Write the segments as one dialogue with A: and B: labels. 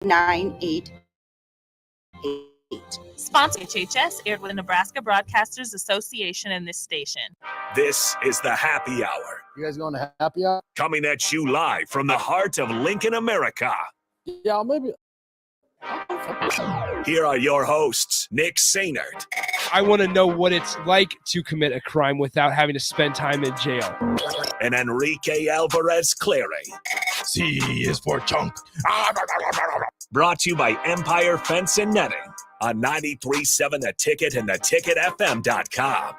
A: 988.
B: Sponsor HHS, aired with the Nebraska Broadcasters Association and this station.
C: This is the Happy Hour.
D: You guys going to happy hour?
C: Coming at you live from the heart of Lincoln, America.
D: Yeah, maybe.
C: Here are your hosts, Nick Sainert.
E: I want to know what it's like to commit a crime without having to spend time in jail.
C: And Enrique Alvarez Clary.
F: C is for chunk.
C: Brought to you by Empire Fence and Netting on 93.7 The Ticket and theticketfm.com.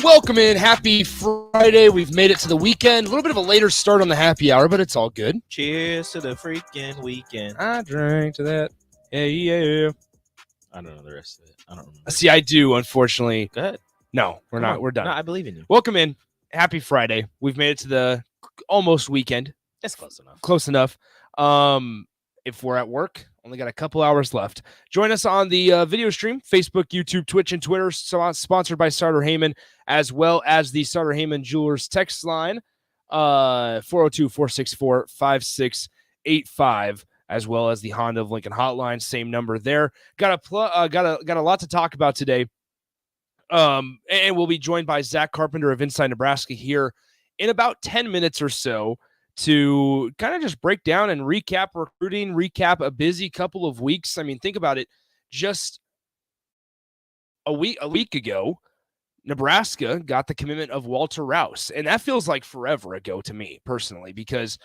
E: Welcome in. Happy Friday. We've made it to the weekend. A little bit of a later start on the happy hour, but it's all good.
F: Cheers to the freaking weekend.
E: I drank to that. Yeah.
F: I don't know the rest of it. I don't remember.
E: See, I do, unfortunately.
F: Go ahead.
E: No, we're not. We're done.
F: No, I believe in you.
E: Welcome in. Happy Friday. We've made it to the almost weekend.
F: It's close enough.
E: Close enough. If we're at work, only got a couple hours left. Join us on the video stream, Facebook, YouTube, Twitch, and Twitter, sponsored by Starter Heyman, as well as the Starter Heyman Jewelers text line, 402-464-5685, as well as the Honda of Lincoln hotline, same number there. Got a lot to talk about today. And we'll be joined by Zack Carpenter of Inside Nebraska here in about 10 minutes or so to kind of just break down and recap recruiting, recap a busy couple of weeks. I mean, think about it. Just a week ago, Nebraska got the commitment of Walter Rouse, and that feels like forever ago to me personally, because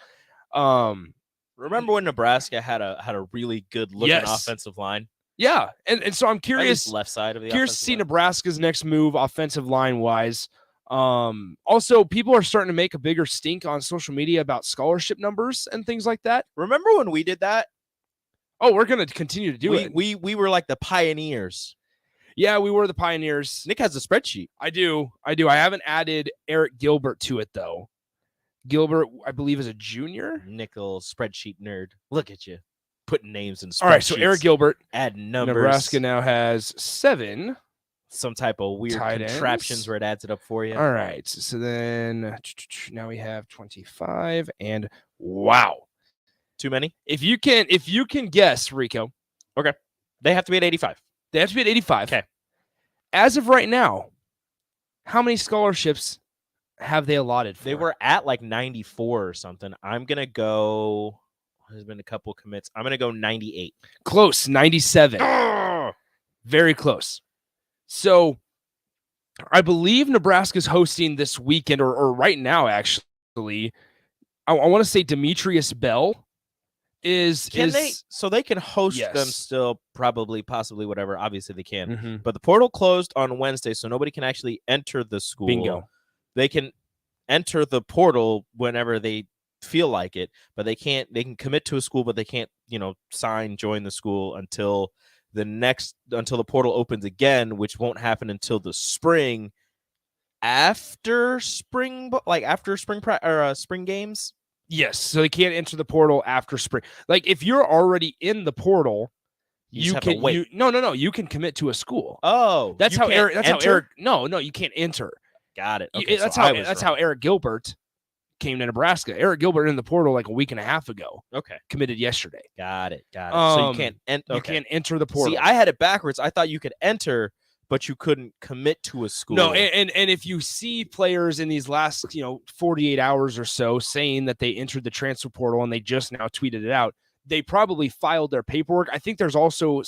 F: remember when Nebraska had a really good looking offensive line?
E: Yeah, and so I'm curious.
F: Left side of the
E: curious to see
F: line.
E: Nebraska's next move offensive line wise. Also, people are starting to make a bigger stink on social media about scholarship numbers and things like that.
F: Remember when we did that?
E: Oh, we're going to continue to do it.
F: We were like the pioneers.
E: Yeah, we were the pioneers.
F: Nick has a spreadsheet.
E: I do. I haven't added Eric Gilbert to it, though. Gilbert, I believe, is a junior.
F: Nickel spreadsheet nerd. Look at you. Putting names in spreadsheets.
E: All right, so Eric Gilbert.
F: Add numbers.
E: Nebraska now has 7.
F: Some type of weird contraptions where it adds it up for you.
E: All right. So then now we have 25, and wow.
F: Too many?
E: If you can guess, Rico.
F: Okay. They have to be at 85.
E: They have to be at 85.
F: Okay.
E: As of right now, how many scholarships have they allotted for?
F: They were at like 94 or something. I'm going to go. There's been a couple commits. I'm going to go 98.
E: Close. 97. Very close. So I believe Nebraska's hosting this weekend or right now, actually. I want to say Demetrius Bell
F: so they can host
E: yes.
F: them still, probably, possibly, whatever. Obviously they can.
E: Mm-hmm.
F: But the portal closed on Wednesday, so nobody can actually enter the school.
E: Bingo.
F: They can enter the portal whenever they feel like it, but they can commit to a school, but they can't, join the school until the portal opens again, which won't happen until the spring, after spring games.
E: Yes, so they can't enter the portal after spring. Like if you're already in the portal, you can wait. You can commit to a school.
F: Oh,
E: that's how Eric. No, you can't enter.
F: Got it. Okay,
E: that's how Eric Gilbert came to Nebraska. Eric Gilbert in the portal like a week and a half ago.
F: Okay.
E: Committed yesterday.
F: Got it. So you can't
E: you can't enter the portal.
F: See, I had it backwards. I thought you could enter, but you couldn't commit to a school.
E: No, and if you see players in these last 48 hours or so saying that they entered the transfer portal and they just now tweeted it out, they probably filed their paperwork. I think there's also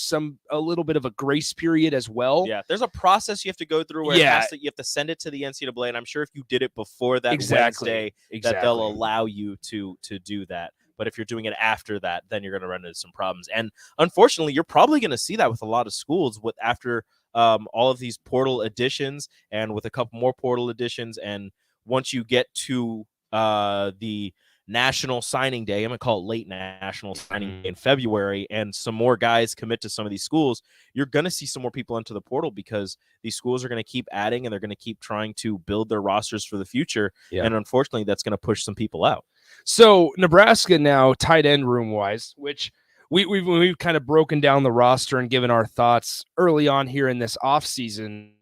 E: a little bit of a grace period as well.
F: Yeah, there's a process you have to go through where you have to send it to the NCAA, and I'm sure if you did it before that Wednesday, that they'll allow you to do that. But if you're doing it after that, then you're going to run into some problems. And unfortunately, you're probably going to see that with a lot of schools after all of these portal additions and with a couple more portal additions. And once you get to the National Signing Day, I'm going to call it late National Signing Day in February, and some more guys commit to some of these schools, you're going to see some more people into the portal because these schools are going to keep adding and they're going to keep trying to build their rosters for the future. Yeah. And unfortunately, that's going to push some people out.
E: So Nebraska now tight end room wise, which we've kind of broken down the roster and given our thoughts early on here in this offseason.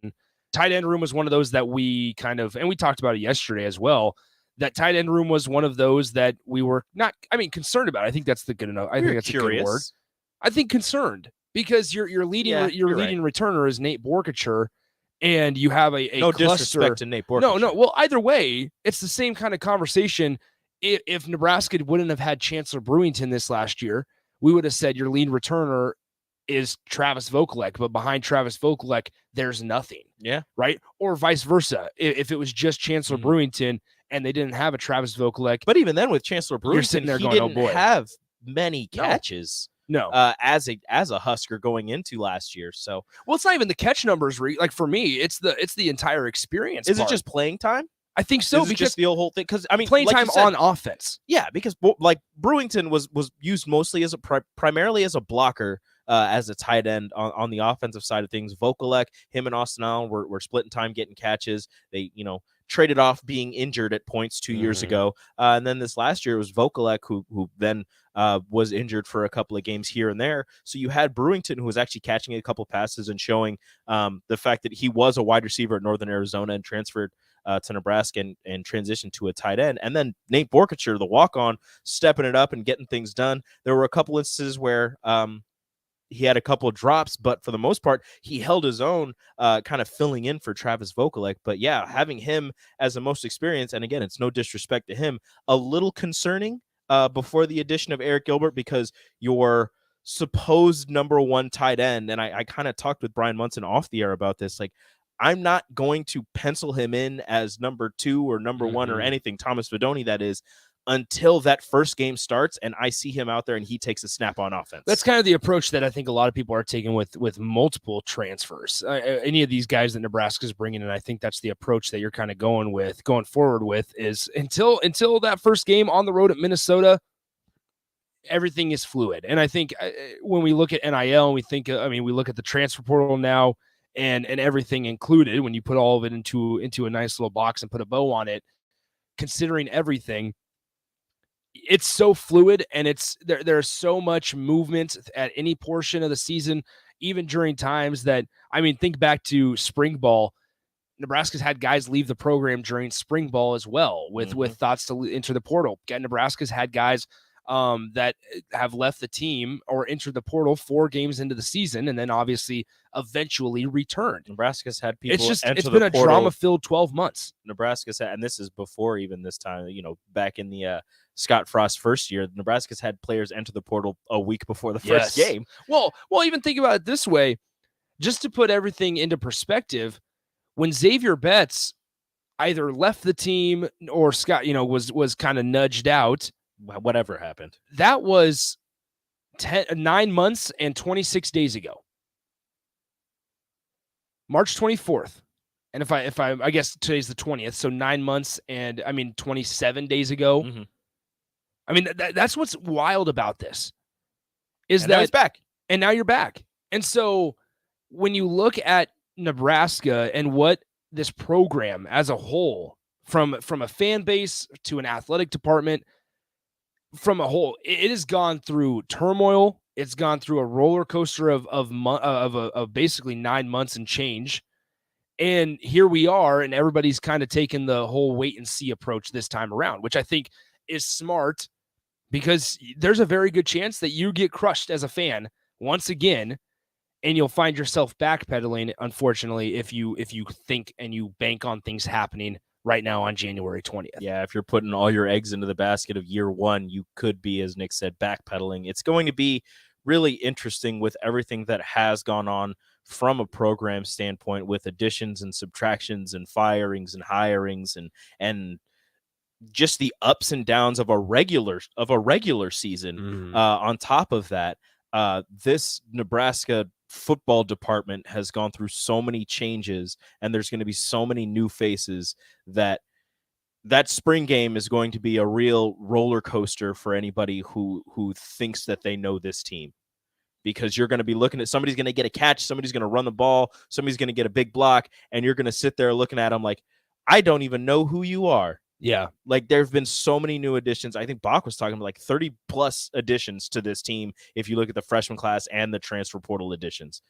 E: Tight end room was one of those that we kind of, and we talked about it yesterday as well, that tight end room was one of those that we were not, concerned about. I think that's the good enough. I think that's curious. A good word. I think concerned because your leading returner is Nate Borkacher, and you have a
F: no
E: cluster.
F: Disrespect to Nate Borkacher.
E: No. Well, either way, it's the same kind of conversation. If Nebraska wouldn't have had Chancellor Brewington this last year, we would have said your lead returner is Travis Vokalek, but behind Travis Vokalek, there's nothing.
F: Yeah.
E: Right? Or vice versa. If it was just Chancellor Brewington and they didn't have a Travis Vokalek.
F: But even then with Chancellor Brewington,
E: you're sitting there
F: he
E: going,
F: didn't
E: oh boy.
F: have many catches.
E: No.
F: As a Husker going into last year. So,
E: well, it's not even the catch numbers. Like for me, it's the entire experience.
F: Is it just playing time?
E: I think so,
F: because just the whole thing. Because
E: playing
F: like
E: time on offense.
F: Yeah, because like Brewington was used mostly as primarily as a blocker, as a tight end on the offensive side of things. Vokalek, him and Austin Allen were splitting time, getting catches. They traded off being injured at points 2 years ago, and then this last year it was Vokalek who then was injured for a couple of games here and there. So you had Brewington, who was actually catching a couple passes and showing the fact that he was a wide receiver at Northern Arizona and transferred to Nebraska and transitioned to a tight end. And then Nate Borkacher, the walk-on, stepping it up and getting things done. There were a couple instances where he had a couple of drops, but for the most part, he held his own, kind of filling in for Travis Vokalek. But yeah, having him as the most experienced, and again, it's no disrespect to him, a little concerning before the addition of Eric Gilbert, because your supposed number one tight end, and I kind of talked with Brian Munson off the air about this, like, I'm not going to pencil him in as number two or number one or anything, Thomas Fedoni, that is, until that first game starts and I see him out there and he takes a snap on offense.
E: That's kind of the approach that I think a lot of people are taking with multiple transfers. Any of these guys that Nebraska's bringing in, I think that's the approach that you're kind of going forward with, is until that first game on the road at Minnesota, everything is fluid. And I think when we look at NIL and we think, we look at the transfer portal now and everything included, when you put all of it into a nice little box and put a bow on it, considering everything, it's so fluid, and there's so much movement at any portion of the season, even during times that, think back to spring ball. Nebraska's had guys leave the program during spring ball as well with thoughts to enter the portal. Nebraska's had guys that have left the team or entered the portal 4 games into the season and then obviously eventually returned.
F: Nebraska's had people.
E: It's been a drama-filled 12 months.
F: Nebraska's had, and this is before even this time, back in the Scott Frost first year, Nebraska's had players enter the portal a week before the first game.
E: Well, even think about it this way, just to put everything into perspective. When Xavier Betts either left the team or Scott, was kind of nudged out,
F: whatever happened,
E: that was 9 months and 26 days ago, March 24th. And if I guess today's the 20th, so 9 months and 27 days ago. That's what's wild about this, is that
F: now he's back,
E: and now you're back. And so when you look at Nebraska and what this program as a whole, from a fan base to an athletic department, from a whole, it has gone through turmoil. It's gone through a roller coaster of basically 9 months and change. And here we are, and everybody's kind of taken the whole wait and see approach this time around, which I think is smart, because there's a very good chance that you get crushed as a fan once again, and you'll find yourself backpedaling, unfortunately, if you think and you bank on things happening right now on January 20th.
F: Yeah, if you're putting all your eggs into the basket of year one, you could be, as Nick said, backpedaling. It's going to be really interesting with everything that has gone on from a program standpoint, with additions and subtractions and firings and hirings and just the ups and downs of a regular season. On top of that, this Nebraska football department has gone through so many changes, and there's going to be so many new faces that spring game is going to be a real roller coaster for anybody who thinks that they know this team, because you're going to be looking at, somebody's going to get a catch, somebody's going to run the ball, somebody's going to get a big block, and you're going to sit there looking at them like, I don't even know who you are.
E: Yeah.
F: Like there have been so many new additions. I think Bach was talking about like 30 plus additions to this team. If you look at the freshman class and the transfer portal additions,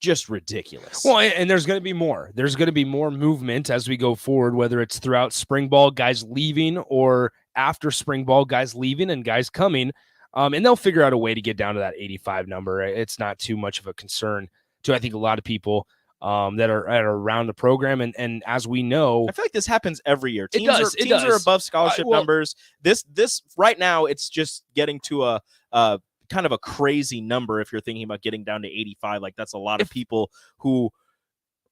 F: just ridiculous.
E: Well, and there's going to be more. There's going to be more movement as we go forward, whether it's throughout spring ball, guys leaving, or after spring ball, guys leaving and guys coming. And they'll figure out a way to get down to that 85 number. It's not too much of a concern to, I think, a lot of people that are around the program. And as we know,
F: I feel like this happens every year. Teams
E: It does.
F: are above scholarship numbers. This right now, it's just getting to a kind of a crazy number if you're thinking about getting down to 85. Like that's a lot of people who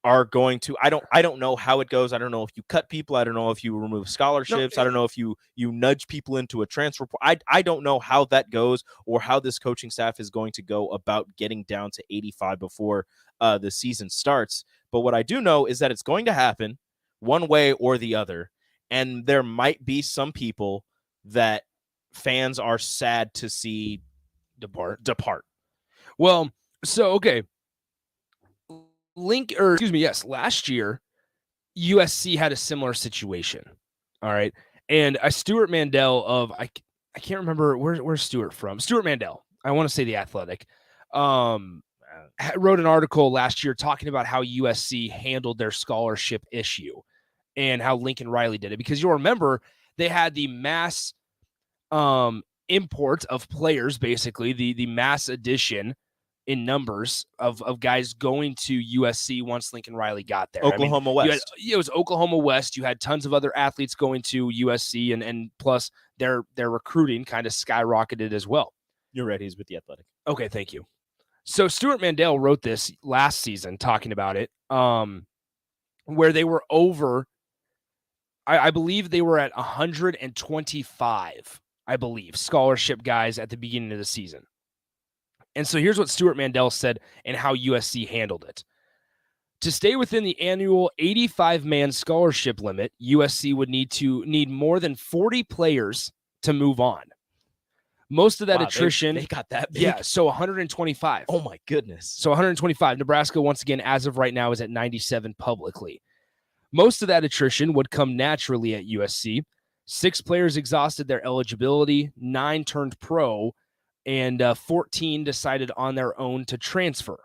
F: are going to. I don't know how it goes. I don't know if you cut people. I don't know if you remove scholarships. I don't know if you nudge people into a transfer. I don't know how that goes or how this coaching staff is going to go about getting down to 85 before the season starts. But what I do know is that it's going to happen one way or the other. And there might be some people that fans are sad to see depart.
E: Well, so, okay. Last year, USC had a similar situation. All right. And Stuart Mandel of, I can't remember where's Stuart from. Stuart Mandel. I want to say The Athletic. Wrote an article last year talking about how USC handled their scholarship issue and how Lincoln Riley did it. Because you'll remember they had the mass import of players, basically, the mass addition in numbers of guys going to USC once Lincoln Riley got there.
F: Oklahoma West.
E: It was Oklahoma West. You had tons of other athletes going to USC, and plus their recruiting kind of skyrocketed as well.
F: You're right. He's with The Athletic.
E: Okay, thank you. So Stuart Mandel wrote this last season talking about it, where they were over, I believe they were at 125, I believe, scholarship guys at the beginning of the season. And so here's what Stuart Mandel said and how USC handled it. To stay within the annual 85-man scholarship limit, USC would need more than 40 players to move on. Most of that attrition.
F: They got that big?
E: Yeah, so 125.
F: Oh, my goodness.
E: So 125. Nebraska, once again, as of right now, is at 97 publicly. Most of that attrition would come naturally at USC. 6 players exhausted their eligibility, 9 turned pro, and 14 decided on their own to transfer.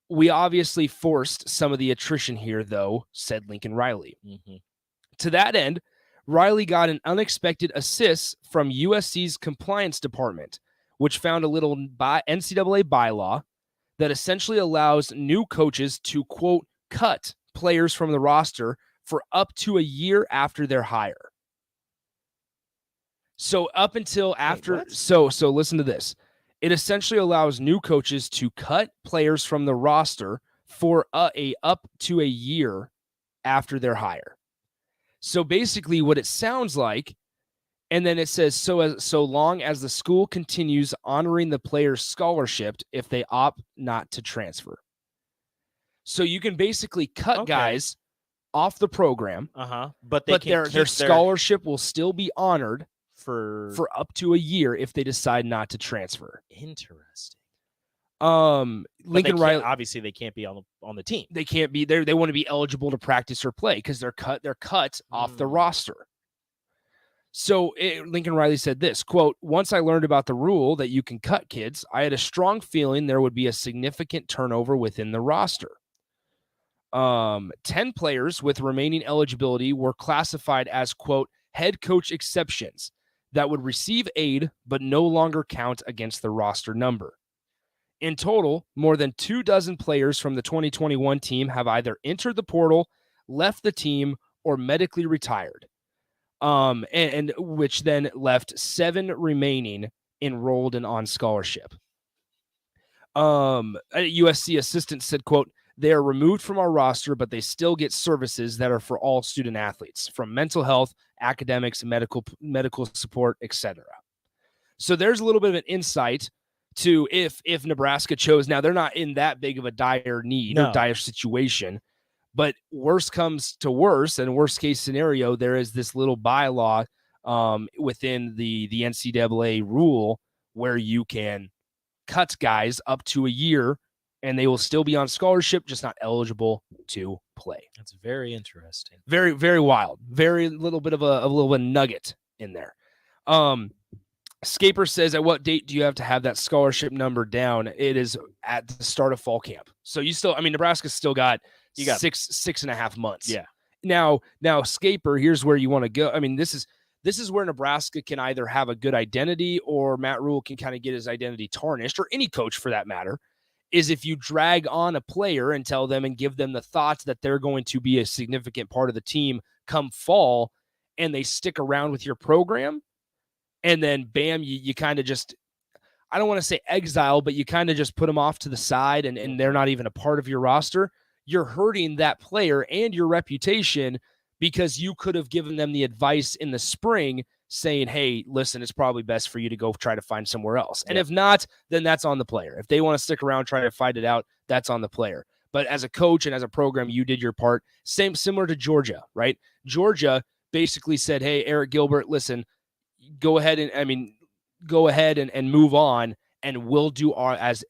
E: We obviously forced some of the attrition here, though, said Lincoln Riley.
F: Mm-hmm.
E: To that end, Riley got an unexpected assist from USC's compliance department, which found a little NCAA bylaw that essentially allows new coaches to, quote, cut players from the roster for up to a year after their hire. So up until after, so listen to this. It essentially allows new coaches to cut players from the roster for up to a year after their hire. So basically what it sounds like, and then it says, so long as the school continues honoring the player's scholarship if they opt not to transfer. So you can basically cut guys off the program,
F: but
E: their scholarship will still be honored
F: for
E: up to a year if they decide not to transfer.
F: Interesting.
E: Lincoln Riley,
F: obviously they can't be on the team.
E: They can't be there. They want to be eligible to practice or play because they're cut off the roster. So Lincoln Riley said this, quote, once I learned about the rule that you can cut kids, I had a strong feeling there would be a significant turnover within the roster. 10 players with remaining eligibility were classified as, quote, head coach exceptions that would receive aid but no longer count against the roster number. In total, more than 24 players from the 2021 team have either entered the portal, left the team, or medically retired, and which then left 7 remaining enrolled and on scholarship. A USC assistant said, quote, they are removed from our roster, but they still get services that are for all student athletes, from mental health, academics, medical support, etc. So there's a little bit of an insight to if Nebraska chose. Now, they're not in that big of a dire need or dire situation, but worst comes to worst, and worst case scenario, there is this little bylaw within the NCAA rule where you can cut guys up to a year and they will still be on scholarship, just not eligible to play.
F: That's very interesting.
E: Very, very wild. Very little bit of a little bit of nugget in there. Scaper says, at what date do you have to have that scholarship number down? It is at the start of fall camp. So you still, Nebraska's still got, 6.5 months.
F: Yeah.
E: Now, Scaper, here's where you want to go. This is where Nebraska can either have a good identity or Matt Rule can kind of get his identity tarnished, or any coach for that matter, is if you drag on a player and tell them and give them the thoughts that they're going to be a significant part of the team come fall, and they stick around with your program, and then bam, you kind of just, I don't want to say exile, but you kind of just put them off to the side and they're not even a part of your roster. You're hurting that player and your reputation, because you could have given them the advice in the spring saying, hey, listen, it's probably best for you to go try to find somewhere else. And if not, then that's on the player. If they want to stick around, try to fight it out, that's on the player. But as a coach and as a program, you did your part. Similar to Georgia, right? Georgia basically said, hey, Eric Gilbert, listen, go ahead and move on, and we'll do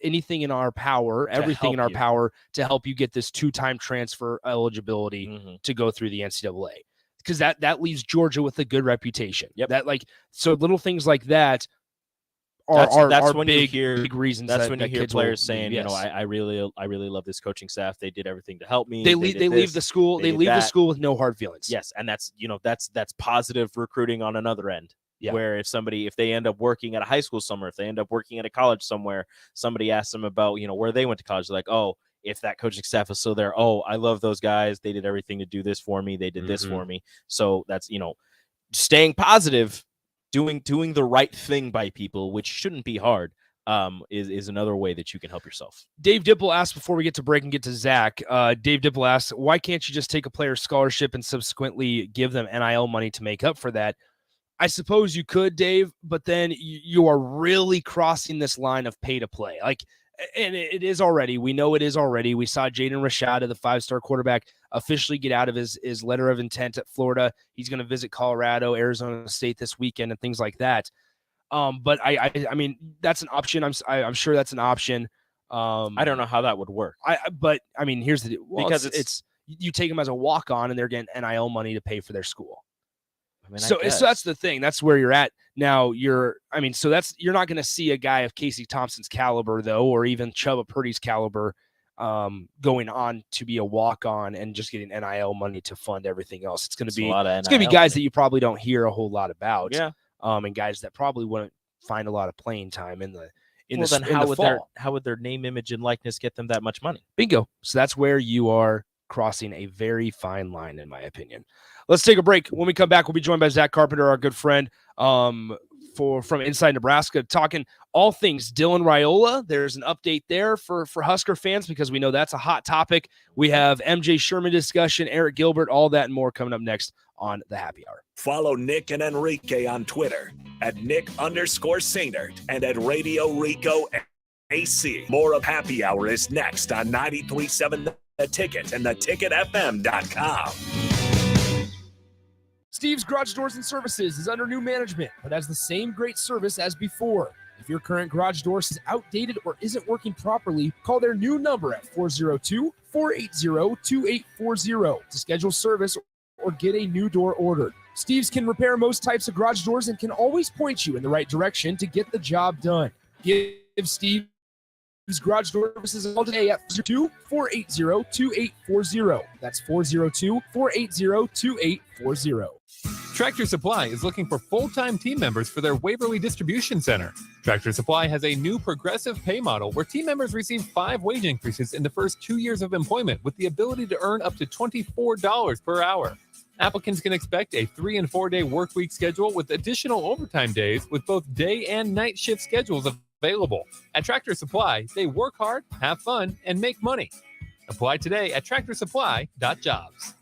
E: anything in our power, everything in our power to help you get this 2-time transfer eligibility to go through the NCAA. Because that leaves Georgia with a good reputation.
F: Yep.
E: So little things like that are big reasons.
F: That's when you hear players saying,
E: yes,
F: I really love this coaching staff. They did everything to help me.
E: They leave the school. They leave the school with no hard feelings.
F: Yes, and that's positive recruiting on another end.
E: Yeah.
F: Where if they end up working at a high school somewhere, if they end up working at a college somewhere, somebody asks them about, where they went to college. They're like, oh, if that coaching staff is still there, oh, I love those guys. They did everything to do this for me. They did this for me. So that's, staying positive, doing the right thing by people, which shouldn't be hard, is another way that you can help yourself.
E: Dave Dipple asked, before we get to break and get to Zach, Dave Dipple asks, why can't you just take a player's scholarship and subsequently give them NIL money to make up for that? I suppose you could, Dave, but then you are really crossing this line of pay to play. And it is already. We know it is already. We saw Jaden Rashada, the 5-star quarterback, officially get out of his letter of intent at Florida. He's going to visit Colorado, Arizona State this weekend and things like that. But I mean, that's an option. I'm sure that's an option.
F: I don't know how that would work.
E: But here's the deal. Well, because it's you take them as a walk-on and they're getting NIL money to pay for their school. So that's the thing. That's where you're at now. You're not going to see a guy of Casey Thompson's caliber, though, or even Chubba Purdy's caliber, going on to be a walk-on and just getting NIL money to fund everything else. It's going to be guys that you probably don't hear a whole lot about.
F: Yeah.
E: And guys that probably wouldn't find a lot of playing time in the
F: fall. How would their name, image, and likeness get them that much money?
E: Bingo. So that's where you are crossing a very fine line, in my opinion. Let's take a break. When we come back, we'll be joined by Zack Carpenter, our good friend, from Inside Nebraska, talking all things Dylan Raiola. There's an update there for Husker fans, because we know that's a hot topic. We have MJ Sherman discussion, Eric Gilbert, all that and more coming up next on the Happy Hour.
C: Follow Nick and Enrique on Twitter at Nick_Sainert and at Radio Rico AC. More of Happy Hour is next on 93.7 The Ticket and theticketfm.com.
E: Steve's Garage Doors and Services is under new management, but has the same great service as before. If your current garage door is outdated or isn't working properly, call their new number at 402-480-2840 to schedule service or get a new door ordered. Steve's can repair most types of garage doors and can always point you in the right direction to get the job done. Give Steve's Garage Door Services all today at 402-480-2840. That's 402-480-2840.
A: Tractor Supply is looking for full-time team members for their Waverly Distribution Center. Tractor Supply has a new progressive pay model where team members receive 5 wage increases in the first 2 years of employment with the ability to earn up to $24 per hour. Applicants can expect a 3- and 4-day work week schedule with additional overtime days with both day and night shift schedules available. At Tractor Supply, they work hard, have fun, and make money. Apply today at tractorsupply.jobs.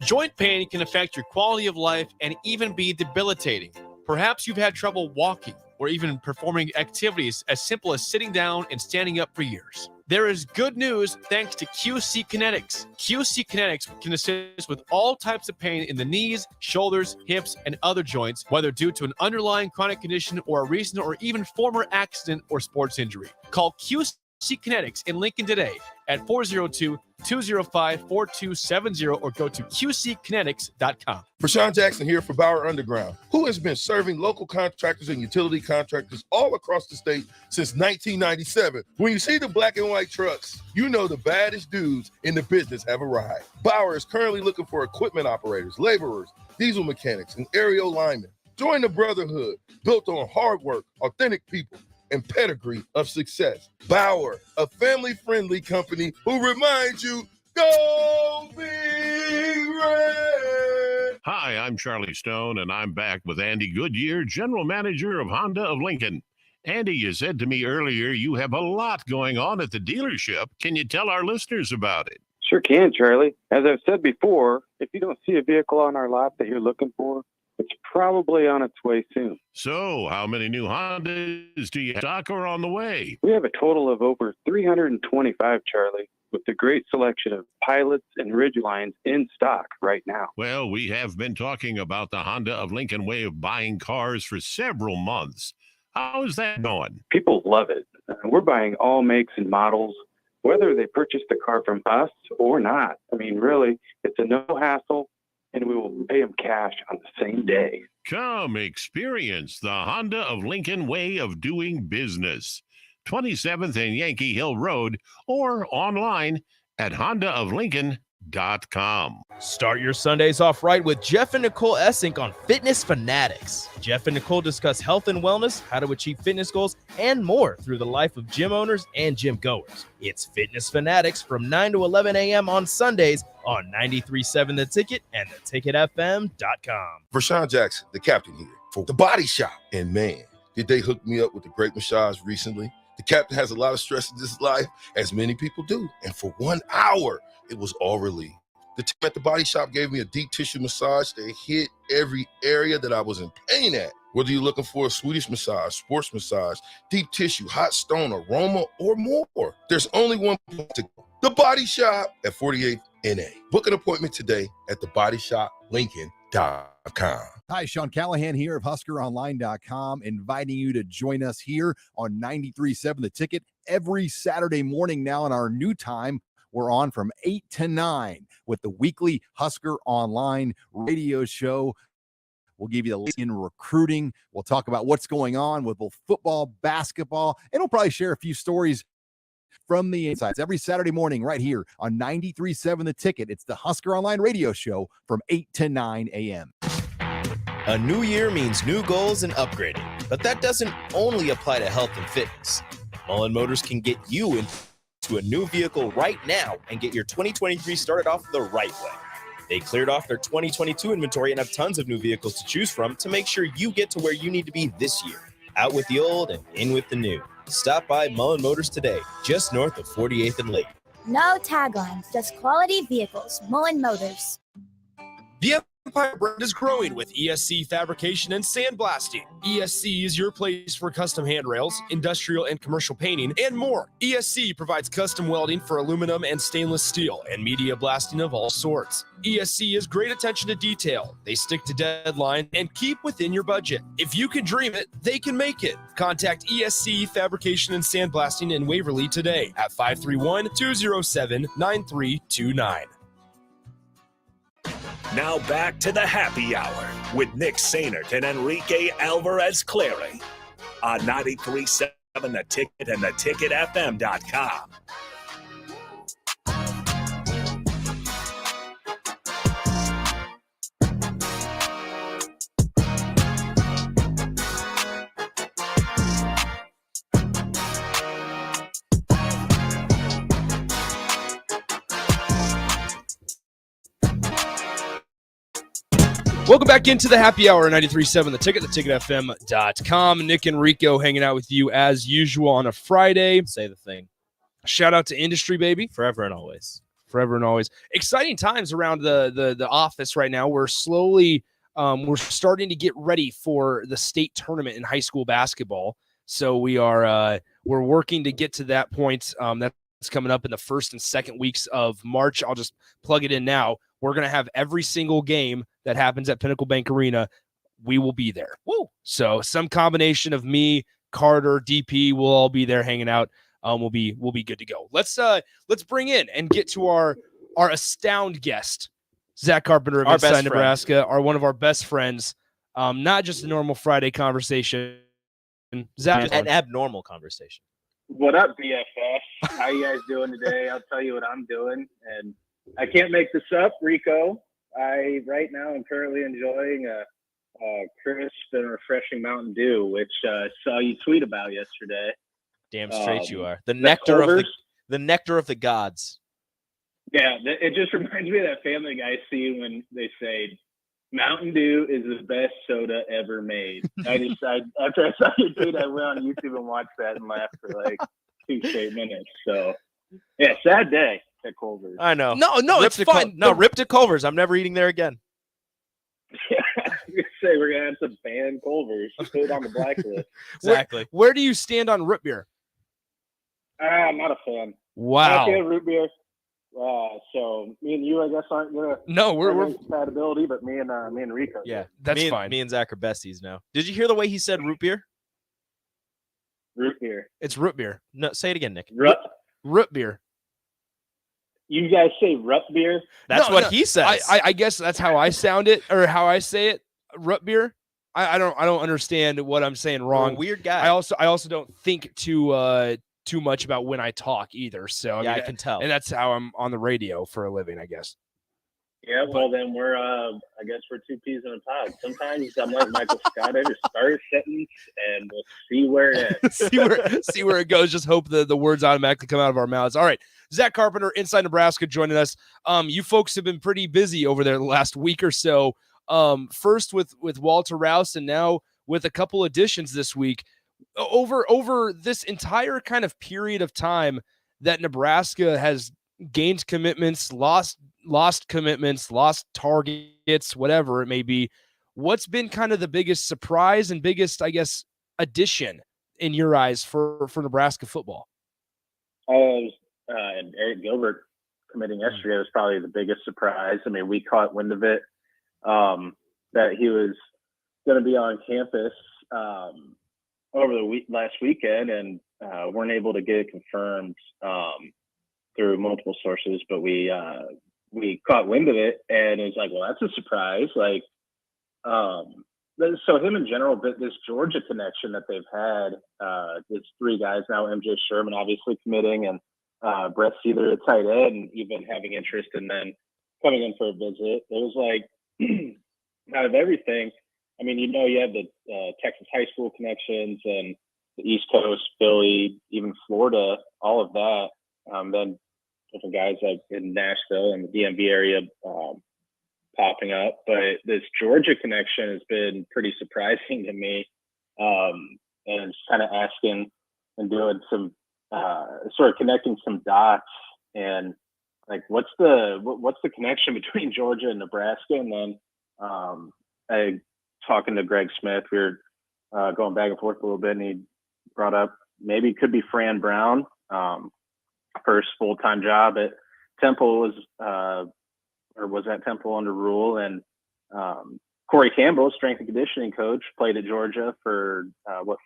G: Joint pain can affect your quality of life and even be debilitating. Perhaps you've had trouble walking or even performing activities as simple as sitting down and standing up for years. There is good news thanks to QC Kinetics. QC Kinetics can assist with all types of pain in the knees, shoulders, hips, and other joints, whether due to an underlying chronic condition or a recent or even former accident or sports injury. Call QC QC Kinetics in Lincoln today at 402-205-4270 or go to qckinetics.com.
H: Rashawn Jackson here for Bauer Underground, who has been serving local contractors and utility contractors all across the state since 1997. When you see the black and white trucks, you know the baddest dudes in the business have arrived. Bauer is currently looking for equipment operators, laborers, diesel mechanics, and aerial linemen. Join the brotherhood built on hard work, authentic people, and pedigree of success. Bauer, a family-friendly company who reminds you, go Big Red!
I: Hi, I'm Charlie Stone, and I'm back with Andy Goodyear, General Manager of Honda of Lincoln. Andy, you said to me earlier you have a lot going on at the dealership. Can you tell our listeners about it?
J: Sure can, Charlie. As I've said before, if you don't see a vehicle on our lot that you're looking for, it's probably on its way soon.
I: So, how many new Hondas do you stock or on the way?
J: We have a total of over 325, Charlie, with a great selection of Pilots and Ridgelines in stock right now.
I: Well, we have been talking about the Honda of Lincoln way of buying cars for several months. How's that going?
J: People love it. We're buying all makes and models, whether they purchase the car from us or not. I mean, really, it's a no hassle, and we will pay them cash on the same day.
I: Come experience the Honda of Lincoln way of doing business. 27th and Yankee Hill Road or online at hondaoflincoln.com.
F: Start your Sundays off right with Jeff and Nicole Essink on Fitness Fanatics. Jeff and Nicole discuss health and wellness, how to achieve fitness goals, and more through the life of gym owners and gym goers. It's Fitness Fanatics from 9 to 11 a.m. on Sundays on 93.7 The Ticket and theticketfm.com.
H: Rashawn Jackson, the captain here for The Body Shop. And man, did they hook me up with a great massage recently. The captain has a lot of stress in his life, as many people do. And for 1 hour, it was all relieved. The team at The Body Shop gave me a deep tissue massage that hit every area that I was in pain at. Whether you're looking for a Swedish massage, sports massage, deep tissue, hot stone, aroma, or more, there's only one place to go. The Body Shop at 48th NA. Book an appointment today at thebodyshoplincoln.com.
K: Hi, Sean Callahan here of HuskerOnline.com, inviting you to join us here on 93.7 The Ticket every Saturday morning now in our new time. We're on from 8 to 9 with the weekly Husker Online radio show. We'll give you the latest in recruiting. We'll talk about what's going on with both football, basketball, and we'll probably share a few stories from the insides every Saturday morning right here on 93.7 The Ticket. It's the Husker Online radio show from 8 to 9 a.m.
F: A new year means new goals and upgrading, but that doesn't only apply to health and fitness. Mullen Motors can get you into a new vehicle right now and get your 2023 started off the right way. They cleared off their 2022 inventory and have tons of new vehicles to choose from to make sure you get to where you need to be this year. Out with the old and in with the new. Stop by Mullen Motors today, just north of 48th and Lake.
L: No taglines, just quality vehicles. Mullen Motors.
E: The Empire brand is growing with ESC fabrication and sandblasting. ESC is your place for custom handrails, industrial and commercial painting, and more. ESC provides custom welding for aluminum and stainless steel and media blasting of all sorts. ESC is great attention to detail. They stick to deadline and keep within your budget. If you can dream it, they can make it. Contact ESC Fabrication and Sandblasting in Waverly today at 531-207-9329.
C: Now back to the happy hour with Nick Sainert and Enrique Alvarez Clary on 93.7 The Ticket and theticketfm.com.
E: Welcome back into the happy hour, 93.7 The Ticket, theticketfm.com. Nick and Rico hanging out with you as usual on a Friday.
F: Say the thing.
E: Shout out to Industry, baby.
F: Forever and always.
E: Forever and always. Exciting times around the office right now. We're slowly we're starting to get ready for the state tournament in high school basketball. So we are we're working to get to that point. That's coming up in the first and second weeks of March. I'll just plug it in now. We're going to have every single game that happens at Pinnacle Bank Arena. We will be there. Woo! So some combination of me, Carter, DP, we'll all be there hanging out. we'll be good to go. Let's bring in and get to our astound guest, Zack Carpenter of Inside Nebraska, one of our best friends. Not just a normal Friday conversation. Zack,
F: an abnormal conversation.
M: What up, BFF? How you guys doing today? I'll tell you what I'm doing, and I can't make this up, Rico. Right now I'm currently enjoying a crisp and refreshing Mountain Dew, which I saw you tweet about yesterday.
F: Damn straight you are. The nectar of the gods.
M: Yeah, it just reminds me of that Family Guy scene when they say Mountain Dew is the best soda ever made. After I saw your tweet, I went on YouTube and watched that and laughed for like 2 straight minutes. So yeah, sad day at Culver's.
F: I know.
E: No, it's fine.
F: Rip to Culver's. I'm never eating there again.
M: Yeah, I was gonna say we're gonna have to ban Culver's. Put it on the blacklist.
F: Exactly.
E: Where do you stand on root beer?
M: I'm not a fan.
E: Wow.
M: Not a fan of root beer. So me and you, I guess, aren't gonna.
E: No, we're
M: compatibility, but me and Rico.
F: Yeah,
E: that's fine.
F: Me and Zach are besties now. Did you hear the way he said root beer?
M: Root beer.
E: It's root beer.
F: No, say it again, Nick.
E: Root beer.
M: You guys say root beer?
F: That's what he says.
E: I guess that's how I sound it or how I say it. Root beer. I don't understand what I'm saying wrong.
F: You're a weird guy.
E: I also don't think too much about when I talk either. So
F: I can tell.
E: And that's how I'm on the radio for a living, I guess.
M: Yeah, well then we're I guess we're 2 peas in a pod. Sometimes I'm like Michael Scott, I just start a sentence and we'll see where it ends.
E: see where it goes. Just hope the words automatically come out of our mouths. All right. Zack Carpenter, Inside Nebraska, joining us. You folks have been pretty busy over there the last week or so. First with Walter Rouse and now with a couple additions this week. Over this entire kind of period of time that Nebraska has gained commitments, lost commitments, lost targets, whatever it may be, what's been kind of the biggest surprise and biggest, I guess, addition in your eyes for Nebraska football?
M: And Eric Gilbert committing yesterday was probably the biggest surprise. I mean, we caught wind of it, that he was going to be on campus over the last weekend, and weren't able to get it confirmed through multiple sources. But we caught wind of it, and it was like, well, that's a surprise. Like, so him in general, but this Georgia connection that they've had, there's 3 guys now. MJ Sherman obviously committing, and Brett Seether at tight end, even having interest, and then coming in for a visit. It was like out of everything. I mean, you have the Texas high school connections and the East Coast, Philly, even Florida, all of that. Then different guys like in Nashville and the DMV area popping up. But this Georgia connection has been pretty surprising to me. And just kind of asking and doing some sort of connecting some dots, and like what's the connection between Georgia and Nebraska? And then talking to Greg Smith, we were going back and forth a little bit, and he brought up maybe it could be Fran Brown, first full-time job at Temple was at Temple under Rule, and Corey Campbell, strength and conditioning coach, played at Georgia for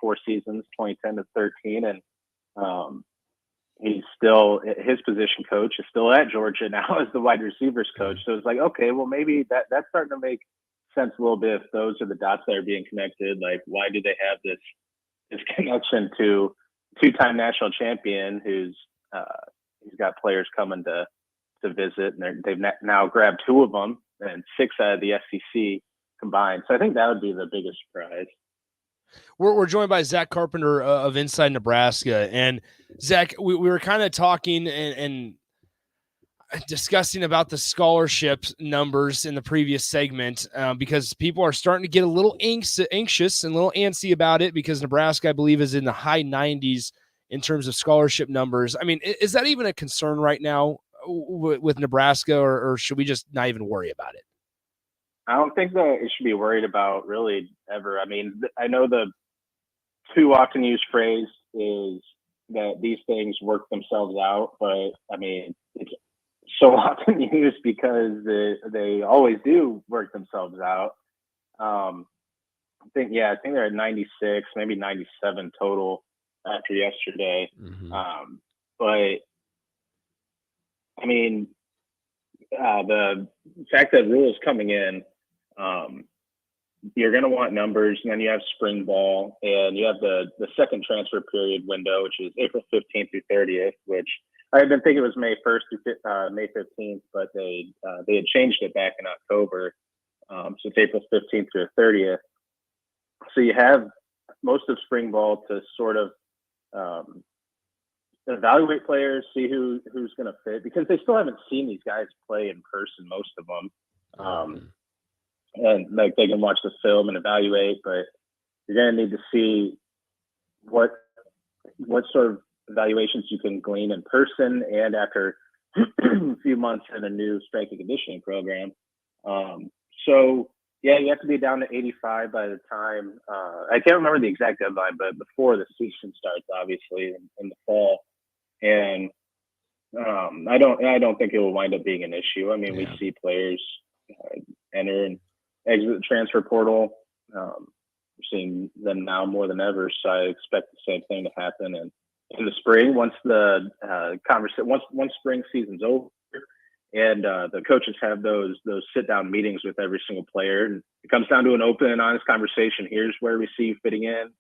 M: 4 seasons, 2010 to 13, and he's still his position coach is still at Georgia now as the wide receivers coach. So it's like, okay, well maybe that's starting to make sense a little bit if those are the dots that are being connected. Like, why do they have this connection to 2-time national champion who's got players coming to visit, and they've now grabbed 2 of them and 6 out of the SEC combined. So I think that would be the biggest surprise.
E: We're joined by Zack Carpenter of Inside Nebraska. And Zack, we were kind of talking and discussing about the scholarship numbers in the previous segment because people are starting to get a little anxious and a little antsy about it because Nebraska, I believe, is in the high 90s in terms of scholarship numbers. I mean, is that even a concern right now with Nebraska, or should we just not even worry about it?
M: I don't think that it should be worried about really ever. I mean, I know the too often used phrase is that these things work themselves out, but I mean, it's so often used because they always do work themselves out. I think they're at 96, maybe 97 total after yesterday.
E: Mm-hmm.
M: But I mean, the fact that Rule is coming in, you're going to want numbers, and then you have spring ball, and you have the second transfer period window, which is April 15th through 30th, which I had been thinking it was May 1st through May 15th, but they had changed it back in October. So it's April 15th through 30th. So you have most of spring ball to sort of evaluate players, see who's going to fit, because they still haven't seen these guys play in person, most of them. And like they can watch the film and evaluate, but you're going to need to see what sort of evaluations you can glean in person and after a few months in a new strength and conditioning program. So yeah, you have to be down to 85 by the time I can't remember the exact deadline, but before the season starts, obviously in the fall. And I don't think it will wind up being an issue. I mean, we see players enter and exit the transfer portal. We're seeing them now more than ever, so I expect the same thing to happen. And in the spring, once the once spring season's over, and the coaches have those sit down meetings with every single player, and it comes down to an open and honest conversation. Here's where we see you fitting in.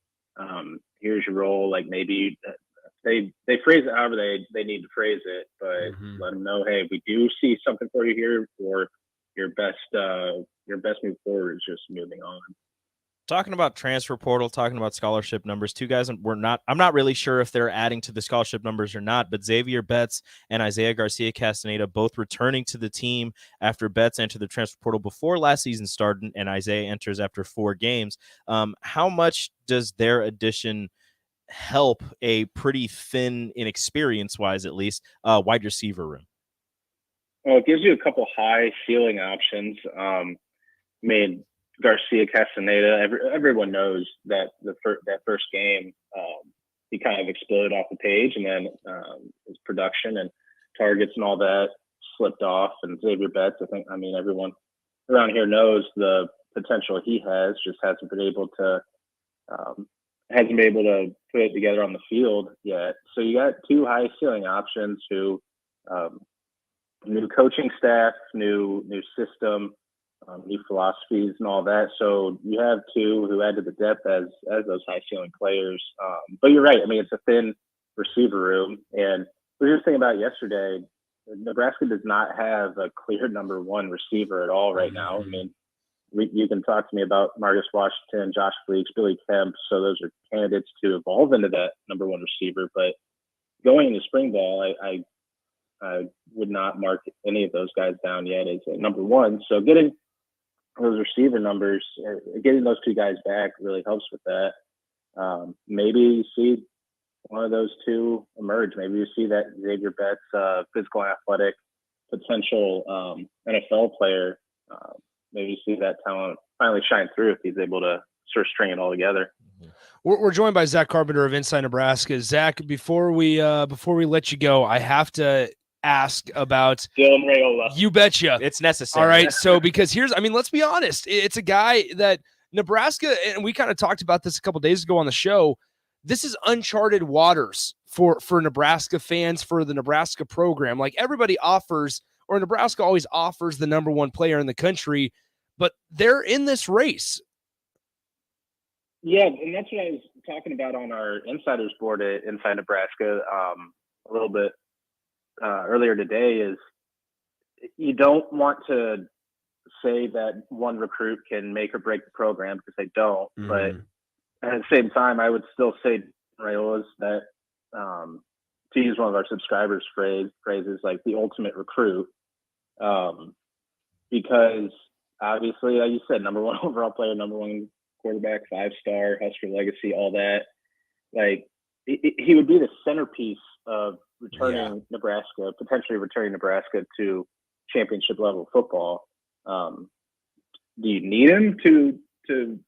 M: Here's your role. Like maybe they phrase it however they need to phrase it, but let them know, hey, we do see something for you here. For your best move forward is just moving on.
F: Talking about transfer portal, talking about scholarship numbers, two guys I'm not really sure if they're adding to the scholarship numbers or not, but Xavier Betts and Isaiah Garcia Castaneda both returning to the team after Betts entered the transfer portal before last season started and Isaiah enters after 4 games. How much does their addition help a pretty thin, inexperience-wise at least, wide receiver room?
M: Well, it gives you a couple high ceiling options. Garcia Castaneda, everyone knows that that first game, he kind of exploded off the page, and then his production and targets and all that slipped off. And Xavier Betts, everyone around here knows the potential he has, just hasn't been able to put it together on the field yet. So you got 2 high ceiling options who, new coaching staff, new system, new philosophies and all that. So you have 2 who added the depth as those high ceiling players. But you're right. I mean, it's a thin receiver room. And we were just thinking about yesterday, Nebraska does not have a clear number 1 receiver at all right now. I mean, you can talk to me about Marcus Washington, Josh Fleeks, Billy Kemp. So those are candidates to evolve into that number 1 receiver. But going into spring ball, I would not mark any of those guys down yet as a number 1. So getting those receiver numbers, getting those 2 guys back really helps with that. Maybe you see one of those 2 emerge. Maybe you see that Xavier Betts, physical, athletic, potential NFL player. Maybe you see that talent finally shine through if he's able to sort of string it all together.
E: We're joined by Zack Carpenter of Inside Nebraska. Zack, before we let you go, I have to ask about
M: Dylan Raiola.
E: You betcha.
F: It's necessary.
E: All right. So because let's be honest, it's a guy that Nebraska, and we kind of talked about this a couple days ago on the show. This is uncharted waters for Nebraska fans, for the Nebraska program. Like everybody offers, or Nebraska always offers the number 1 player in the country, but they're in this race.
M: Yeah, and that's what I was talking about on our insiders board at Inside Nebraska a little bit earlier today. Is you don't want to say that one recruit can make or break the program, because they don't. But at the same time, I would still say Raiola's that, to use one of our subscribers' phrases, like the ultimate recruit, because obviously, like you said, number 1 overall player, number 1 quarterback, 5-star, Husker legacy, all that. Like he would be the centerpiece of potentially returning Nebraska to championship level football. Do you need him to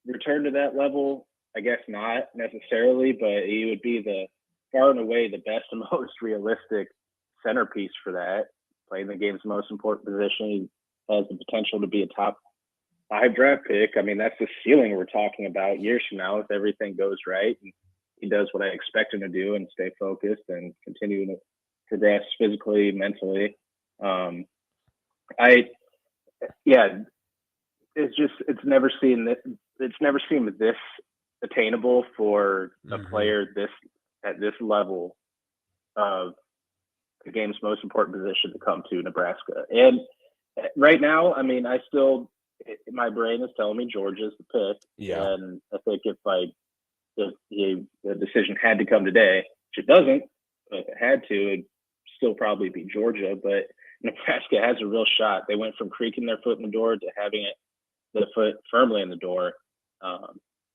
M: return to that level? I guess not necessarily, but he would be the far and away the best and most realistic centerpiece for that. Playing the game's most important position, he has the potential to be a top 5 draft pick. I mean, that's the ceiling we're talking about years from now if everything goes right. And he does what I expect him to do and stay focused and continue to progress physically, mentally. It's never seemed this attainable for a player at this level of the game's most important position to come to Nebraska. And right now, I mean, my brain is telling me Georgia's the pick.
E: Yeah.
M: And I think if the decision had to come today, which it doesn't, but if it had to, it'd still probably be Georgia. But Nebraska has a real shot. They went from creaking their foot in the door to having the foot firmly in the door.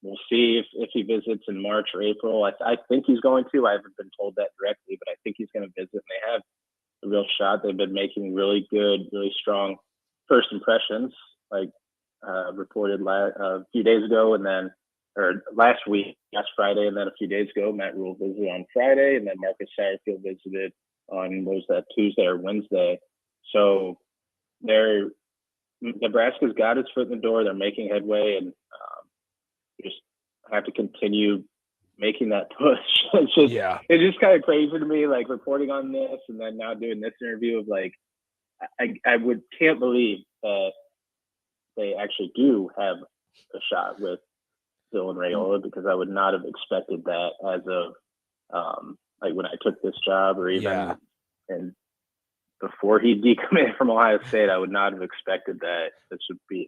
M: We'll see if he visits in March or April. I think he's going to. I haven't been told that directly, but I think he's going to visit. And they have a real shot. They've been making really good, really strong first impressions, like reported a few days ago, last Friday, and then a few days ago, Matt Rule visited on Friday, and then Marcus Satterfield visited on Tuesday or Wednesday. So Nebraska's got its foot in the door. They're making headway, and just have to continue making that push. It's just kind of crazy to me, like reporting on this and then now doing this interview of like, I can't believe that they actually do have a shot with Dylan Raiola, because I would not have expected that as of like when I took this job, or even and before he decommitted from Ohio State. I would not have expected that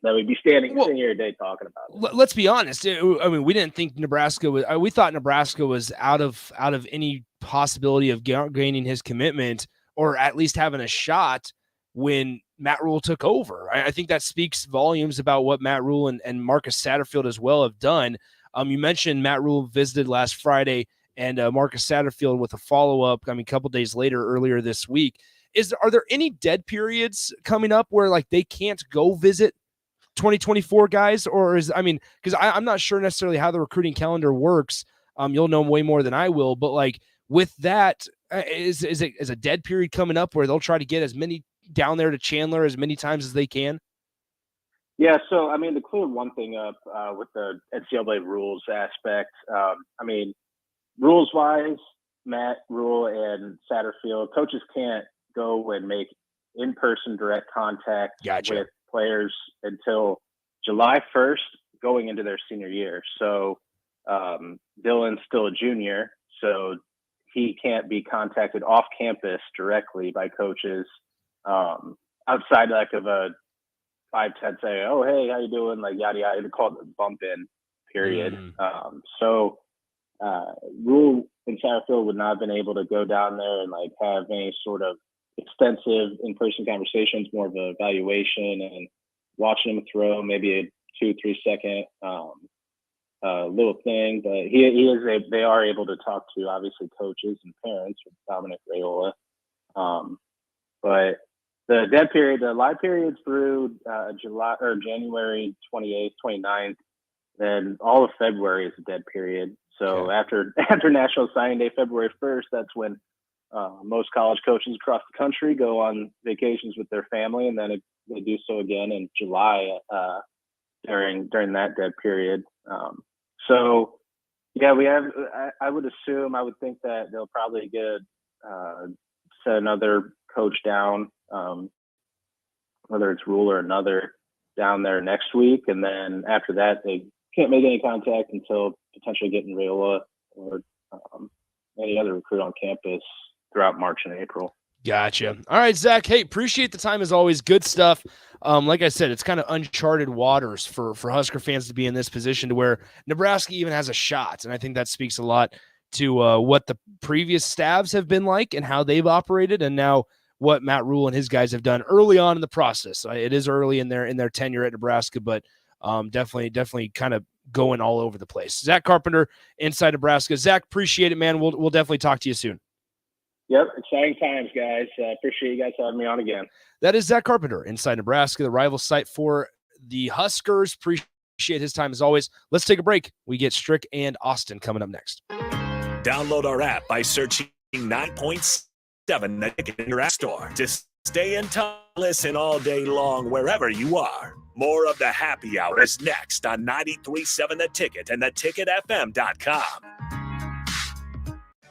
M: we'd be standing here today talking about it.
E: Let's be honest. I mean, we didn't think Nebraska was. We thought Nebraska was out of any possibility of gaining his commitment, or at least having a shot when Matt Rule took over. I think that speaks volumes about what Matt Rule and Marcus Satterfield as well have done. You mentioned Matt Rule visited last Friday, and Marcus Satterfield with a follow-up, a couple days later, earlier this week. Are there any dead periods coming up where like they can't go visit 2024 guys? Or because I'm not sure necessarily how the recruiting calendar works. You'll know way more than I will, but like with that, is a dead period coming up where they'll try to get as many down there to Chandler as many times as they can?
M: Yeah, so to clear one thing up with the NCAA rules aspect, rules wise, Matt Rule and Satterfield, coaches can't go and make in-person direct contact with players until July 1st going into their senior year. So Dylan's still a junior, so he can't be contacted off campus directly by coaches outside like of a 5-10 say, oh, hey, how you doing? Like yada yada, to call it the bump in period. Rule and Satterfield would not have been able to go down there and like have any sort of extensive in-person conversations, more of an evaluation and watching him throw maybe a 2-3 second little thing. But they are able to talk to obviously coaches and parents with Dominic Raiola. But the dead period, the live period through January 28th, 29th, then all of February is a dead period. So after National Signing Day, February 1st, that's when most college coaches across the country go on vacations with their family, and then they do so again in July during that dead period. We have. I would think that they'll probably set another coach down, whether it's Rule or another, down there next week, and then after that they can't make any contact until potentially getting Raiola or any other recruit on campus throughout March and April.
E: Gotcha. All right, Zach. Hey, appreciate the time as always. Good stuff. Like I said, it's kind of uncharted waters for Husker fans to be in this position to where Nebraska even has a shot. And I think that speaks a lot to what the previous staffs have been like and how they've operated, and now what Matt Rule and his guys have done early on in the process. It is early in their tenure at Nebraska, but definitely kind of going all over the place. Zack Carpenter, Inside Nebraska. Zach, appreciate it, man. We'll definitely talk to you soon.
M: Yep, exciting times, guys. Appreciate you guys having me on again.
E: That is Zack Carpenter, Inside Nebraska, the rival site for the Huskers. Appreciate his time as always. Let's take a break. We get Strick and Austin coming up next.
C: Download our app by searching 9.7 in your app store. Just stay in touch. Listen all day long wherever you are. More of the happy hour is next on 93.7 The Ticket and theticketfm.com.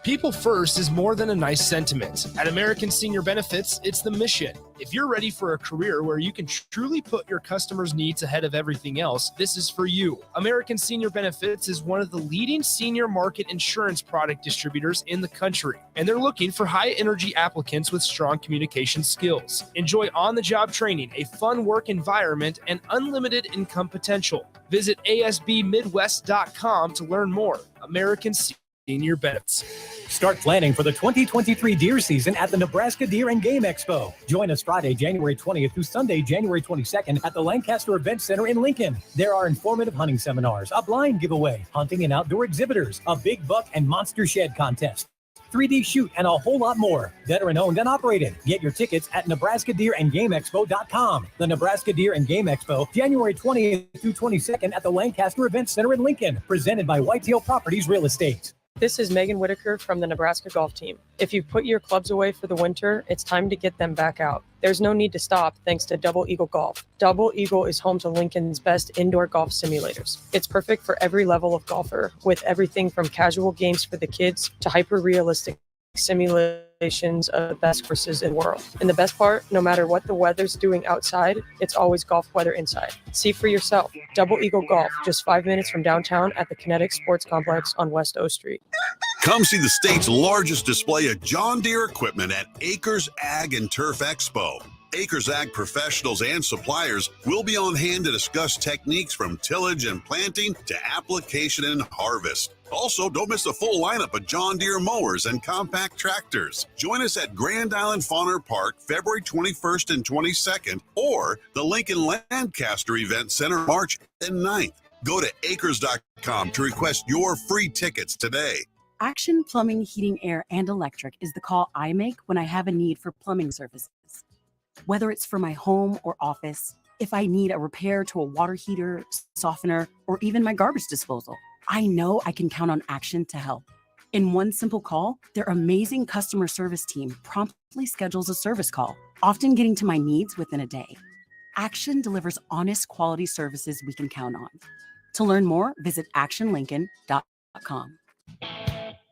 E: People first is more than a nice sentiment. At American Senior Benefits, it's the mission. If you're ready for a career where you can truly put your customers' needs ahead of everything else, this is for you. American Senior Benefits is one of the leading senior market insurance product distributors in the country, and they're looking for high-energy applicants with strong communication skills. Enjoy on-the-job training, a fun work environment, and unlimited income potential. Visit asbmidwest.com to learn more. American Senior Benefits.
N: Start planning for the 2023 deer season at the Nebraska Deer and Game Expo. Join us Friday, January 20th through Sunday, January 22nd at the Lancaster Event Center in Lincoln. There are informative hunting seminars, a blind giveaway, hunting and outdoor exhibitors, a big buck and monster shed contest, 3D shoot, and a whole lot more. Veteran owned and operated. Get your tickets at NebraskaDeerAndGameExpo.com. The Nebraska Deer and Game Expo, January 20th through 22nd at the Lancaster Event Center in Lincoln. Presented by Whitetail Properties Real Estate.
O: This is Megan Whitaker from the Nebraska golf team. If you've put your clubs away for the winter, it's time to get them back out. There's no need to stop thanks to Double Eagle Golf. Double Eagle is home to Lincoln's best indoor golf simulators. It's perfect for every level of golfer, with everything from casual games for the kids to hyper-realistic simulations of the best courses in the world. And the best part, no matter what the weather's doing outside, it's always golf weather inside. See for yourself. Double Eagle Golf, just 5 minutes from downtown at the Kinetic Sports Complex on West O Street.
P: Come see the state's largest display of John Deere equipment at Acres Ag and Turf Expo. Acres Ag professionals and suppliers will be on hand to discuss techniques from tillage and planting to application and harvest. Also, don't miss the full lineup of John Deere mowers and compact tractors. Join us at Grand Island Fauner Park, February 21st and 22nd, or the Lincoln Lancaster Event Center, March and 9th. Go to acres.com to request your free tickets today.
Q: Action Plumbing, Heating, Air, and Electric is the call I make when I have a need for plumbing services. Whether it's for my home or office, if I need a repair to a water heater, softener, or even my garbage disposal, I know I can count on Action to help. In one simple call, their amazing customer service team promptly schedules a service call, often getting to my needs within a day. Action delivers honest, quality services we can count on. To learn more, visit actionlincoln.com.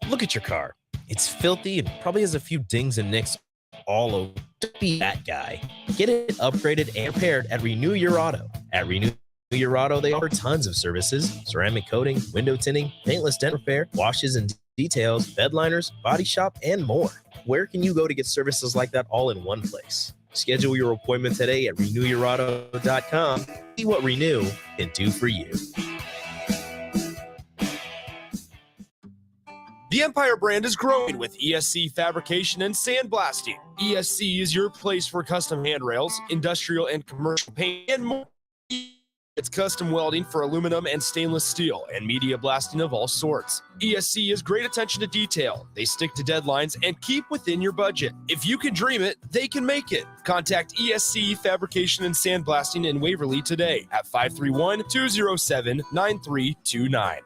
R: Look at your car. It's filthy and probably has a few dings and nicks all over. Don't be that guy. Get it upgraded and repaired at Renew Your Auto. At Renew Your Auto, they offer tons of services: ceramic coating, window tinting, paintless dent repair, washes and details, bed liners, body shop, and more. Where can you go to get services like that all in one place? Schedule your appointment today at renewyourauto.com. See what Renew can do for you.
E: The Empire brand is growing with ESC Fabrication and Sandblasting. ESC is your place for custom handrails, industrial and commercial paint, and more. It's custom welding for aluminum and stainless steel and media blasting of all sorts. ESC is great attention to detail. They stick to deadlines and keep within your budget. If you can dream it, they can make it. Contact ESC Fabrication and Sandblasting in Waverly today at 531-207-9329.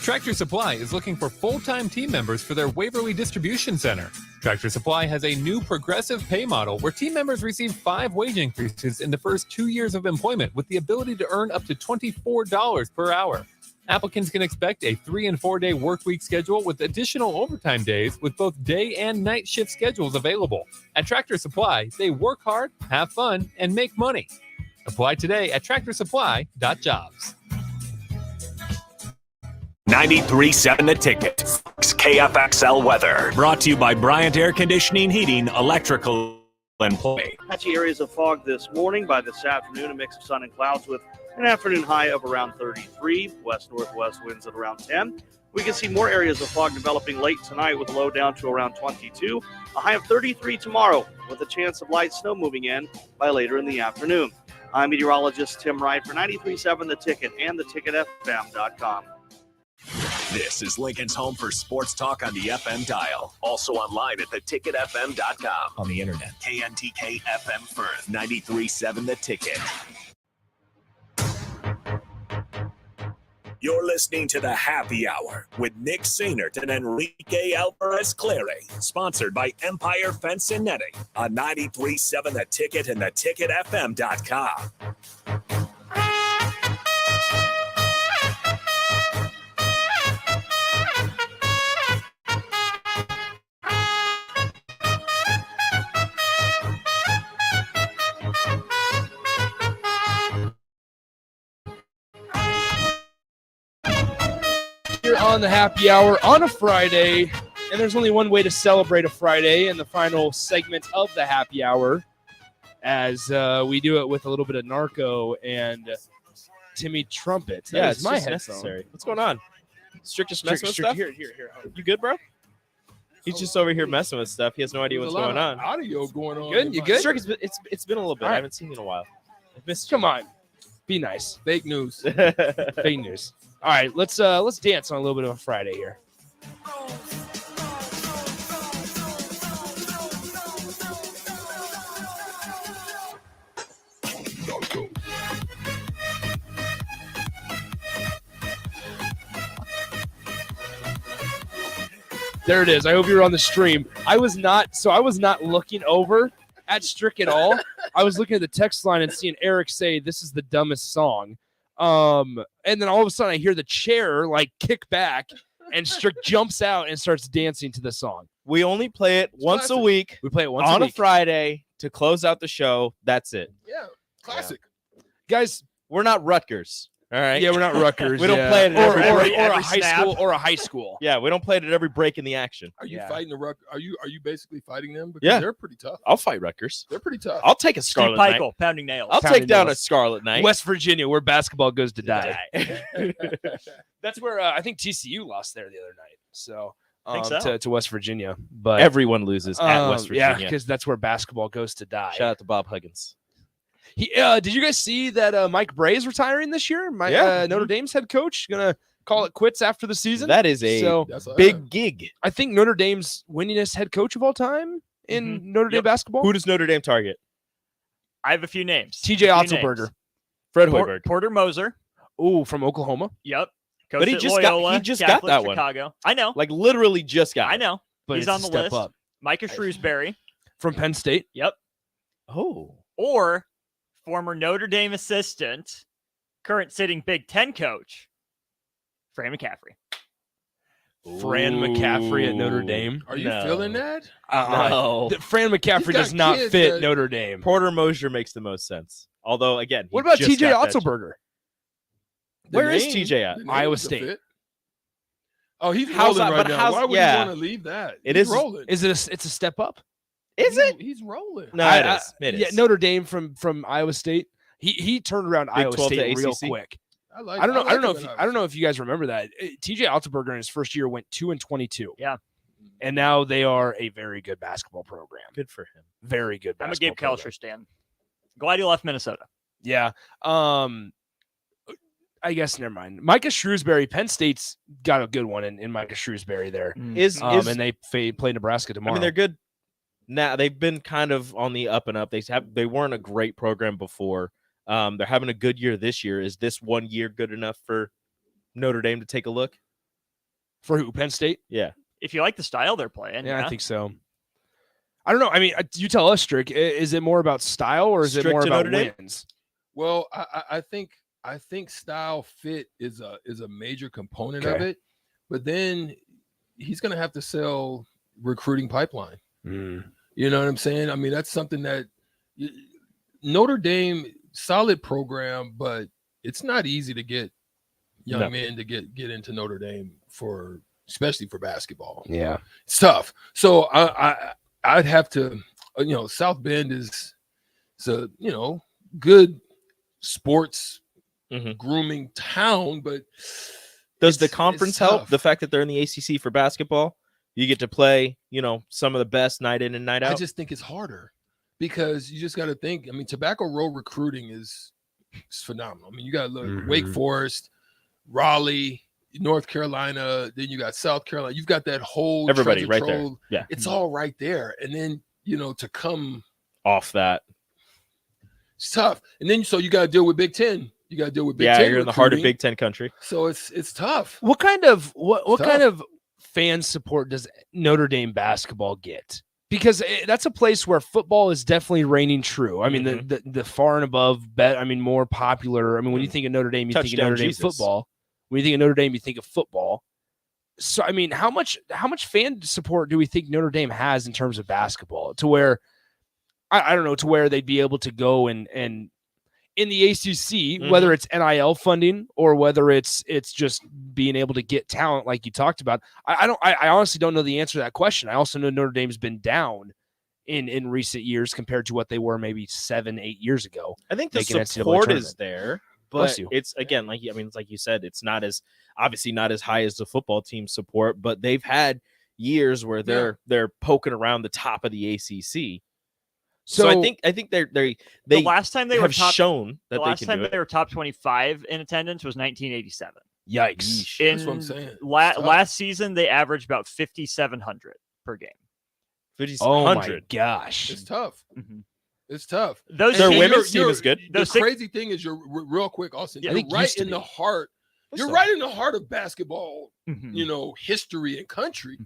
A: Tractor Supply is looking for full-time team members for their Waverly Distribution Center. Tractor Supply has a new progressive pay model where team members receive 5 wage increases in the first 2 years of employment with the ability to earn up to $24 per hour. Applicants can expect a 3- and 4-day work week schedule with additional overtime days with both day and night shift schedules available. At Tractor Supply, they work hard, have fun, and make money. Apply today at tractorsupply.jobs.
C: 93.7 The Ticket. KFXL weather. Brought to you by Bryant Air Conditioning, Heating, Electrical, and Plumbing.
S: Patchy areas of fog this morning. By this afternoon, a mix of sun and clouds with an afternoon high of around 33. West-northwest winds at around 10. We can see more areas of fog developing late tonight with a low down to around 22. A high of 33 tomorrow with a chance of light snow moving in by later in the afternoon. I'm meteorologist Tim Wright for 93.7 The Ticket and theticketfm.com.
C: This is Lincoln's home for sports talk on the FM dial. Also online at theticketfm.com. On the internet. KNTK FM Firth. 93.7 The Ticket. You're listening to the Happy Hour with Nick Sainert and Enrique Alvarez Clary. Sponsored by Empire Fence and Netting on 93.7 The Ticket and theticketfm.com.
E: on the happy hour on a Friday, and there's only one way to celebrate a Friday in the final segment of the happy hour, as we do it with a little bit of Narco and Timmy Trumpet.
F: Yeah,
E: That
F: it's
E: is my
F: just
E: headphone.
F: necessary. What's going on? Strict just messing with stuff?
E: Here.
F: You good, bro? He's just over here messing with stuff. He has no idea what's going on.
T: Audio going on.
E: Good? You good?
F: Strict, it's been a little bit.
E: All right.
F: I haven't seen you in a while. I've missed
E: Come on. Be nice.
T: Fake news.
E: Fake news. All right, let's dance on a little bit of a Friday here. There it is. I hope you're on the stream. I was not looking over at Strick at all. I was looking at the text line and seeing Eric say, "This is the dumbest song." And then all of a sudden I hear the chair like kick back and Strick jumps out and starts dancing to the song.
F: We only play it once a week.
E: We play it once
F: on
E: a
F: a
E: week.
F: Friday to close out the show. That's it.
T: Yeah, classic.
E: Guys,
F: we're not Rutgers. All right.
E: Yeah, we're not Rutgers.
F: We don't
E: yeah.
F: play it at every
E: or a high school or a high school.
F: Yeah, we don't play it at every break in the action.
T: Are you fighting the Ruck? Are you basically fighting them? Because
F: Yeah.
T: they're pretty tough.
F: I'll fight Rutgers.
T: They're pretty tough.
F: I'll take a Scarlet Knight.
U: Pikel, pounding nails.
F: I'll take down a Scarlet Knight.
E: West Virginia, where basketball goes to die. That's where I think TCU lost there the other night. So,
U: Think so?
E: To West Virginia, but
F: Everyone loses at West
E: Yeah,
F: Virginia.
E: because that's where basketball goes to die.
F: Shout out to Bob Huggins.
E: Did you guys see that Mike Bray is retiring this year? Notre Dame's head coach gonna call it quits after the season.
F: That is a big gig.
E: I think Notre Dame's winningest head coach of all time in Notre Dame basketball.
F: Who does Notre Dame target?
U: I have a few names.
E: TJ Otzelberger.
F: Fred Hoiberg.
U: Porter Moser.
E: Ooh, from Oklahoma.
U: Yep.
F: But
U: Coached
F: he
U: at
F: just
U: Loyola,
F: got
U: Catholic
F: that one.
U: Chicago. I know.
F: Like literally just got.
U: I know.
E: But
U: he's
E: it's
U: on
E: a
U: the
E: step
U: list.
E: up.
U: Micah Shrewsbury.
E: From Penn State.
U: Yep.
F: Oh.
U: Or former Notre Dame assistant, current sitting Big Ten coach, Fran McCaffrey.
E: Fran McCaffrey at Notre Dame.
T: Are you feeling that?
F: No.
E: Fran McCaffrey does not fit Notre Dame.
F: Porter Moser makes the most sense. Although again,
E: What about TJ Otzelberger?
F: Where is TJ at?
E: Iowa State.
T: Oh, he's
F: How's
T: rolling
F: that-
T: right
F: but
T: now.
F: how's-
T: Why would
F: yeah.
T: you want to leave that?
F: It
T: He's
F: is-
T: rolling.
E: Is it it's a step up?
F: Is it?
T: He's rolling.
F: No, it is. It
E: Yeah,
F: is.
E: Notre Dame from Iowa State. He turned around
F: Big
E: Iowa
F: 12 to
E: State real
F: ACC.
E: quick.
T: I like.
E: I don't know.
T: like
E: I don't know
T: him
E: if
T: in
E: I don't know if you guys remember that. TJ Otzelberger in his first year went 2-22.
U: Yeah.
E: And now they are a very good basketball program.
F: Good for him.
E: Very good
U: I'm a
E: basketball
U: Gabe
E: program.
U: Kalsher stan. Glad he left Minnesota.
E: Yeah. I guess never mind. Micah Shrewsbury, Penn State's got a good one in Micah Shrewsbury there.
U: Mm.
E: And they play Nebraska tomorrow.
F: I mean, they're good. Now they've been kind of on the up and up. They weren't a great program before. They're having a good year this year. Is this 1 year good enough for Notre Dame to take a look?
E: For who? Penn State?
F: Yeah.
U: If you like the style they're playing,
E: Yeah, I think so. I don't know. I mean, you tell us, Strick. Is it more about style or is it
F: Strick
E: more
F: to
E: about
F: Notre Dame?
E: wins?
T: Well, I think style fit is a major component of
E: Okay.
T: it, but then he's going to have to sell recruiting pipeline.
E: Mm.
T: You know what I'm saying? I mean, that's something that Notre Dame, solid program, but it's not easy to get young men to get into Notre Dame especially for basketball.
E: Yeah,
T: it's tough. So I'd have to, South Bend is a good sports grooming town, but
F: Does the conference help?
T: tough.
F: The fact that they're in the ACC for basketball, you get to play, some of the best night in and night out.
T: I just think it's harder because you just got to think. I mean, Tobacco Road recruiting is phenomenal. I mean, you got to look Wake Forest, Raleigh, North Carolina, then you got South Carolina. You've got that whole
F: Everybody
T: treasure
F: right there.
T: trove.
F: Yeah.
T: It's all right there. And then, to come
F: off that.
T: It's tough. And then so you got to deal with Big Ten. You got to deal with Big
F: Yeah,
T: Ten.
F: you're in the heart of
T: recruiting.
F: Big Ten country.
T: So it's tough.
E: What kind of what
T: Tough.
E: kind of fan support does Notre Dame basketball get? Because that's a place where football is definitely reigning true. I mean, the far and above more popular. I mean, when you think of Notre Dame, you think of
F: Touchdown
E: Notre Dame
F: Jesus.
E: football. When you think of Notre Dame, you think of football. So, I mean, how much fan support do we think Notre Dame has in terms of basketball to where, I don't know, to where they'd be able to go and in the ACC, whether it's NIL funding or whether it's just being able to get talent like you talked about. I honestly don't know the answer to that question. I also know Notre Dame's been down in recent years compared to what they were maybe 7-8 years ago.
F: I think the support is there, but it's again, like you said, it's not as obviously not as high as the football team support, but they've had years where they're poking around the top of the ACC. So I think they
U: the last time they
F: have
U: were top,
F: shown that
U: the last
F: they can
U: time
F: do it.
U: they were top 25 in attendance was 1987.
E: Yikes!
T: That's what I'm saying.
U: Last season they averaged about 5,700 per game.
F: 5,700.
E: Oh my gosh,
T: it's tough. It's tough.
U: Their
F: women's team is good.
T: The crazy thing is, you're real quick, Austin.
E: Yeah,
T: you're right in the heart. You're right in the heart of basketball. History and country.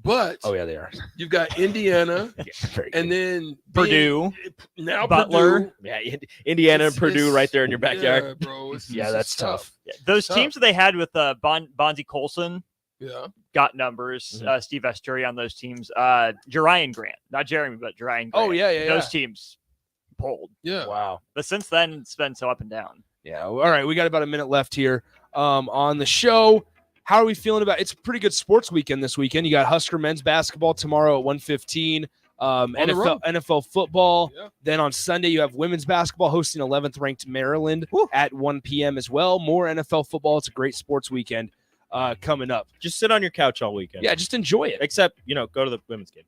T: But
E: yeah, they are.
T: You've got Indiana, and then
U: Purdue,
T: now
U: Butler.
T: Purdue.
F: Indiana and Purdue right there in your backyard.
T: Yeah, bro.
E: That's tough.
U: Yeah, those teams that they had with Bonzi Colson, got numbers. Steve Asturi on those teams. Jerian Grant, not Jeremy, but Jerian Grant.
E: Oh yeah.
U: Those teams pulled.
T: Yeah.
E: Wow.
U: But since then, it's been so up and down.
E: Yeah. All right, we got about a minute left here on the show. How are we feeling about? It's a pretty good sports weekend this weekend. You got Husker men's basketball tomorrow at 1:15. NFL football. Yeah. Then on Sunday you have women's basketball hosting 11th ranked Maryland at 1 p.m. as well. More NFL football. It's a great sports weekend coming up.
F: Just sit on your couch all weekend.
E: Yeah, just enjoy it.
F: Except go to the women's game.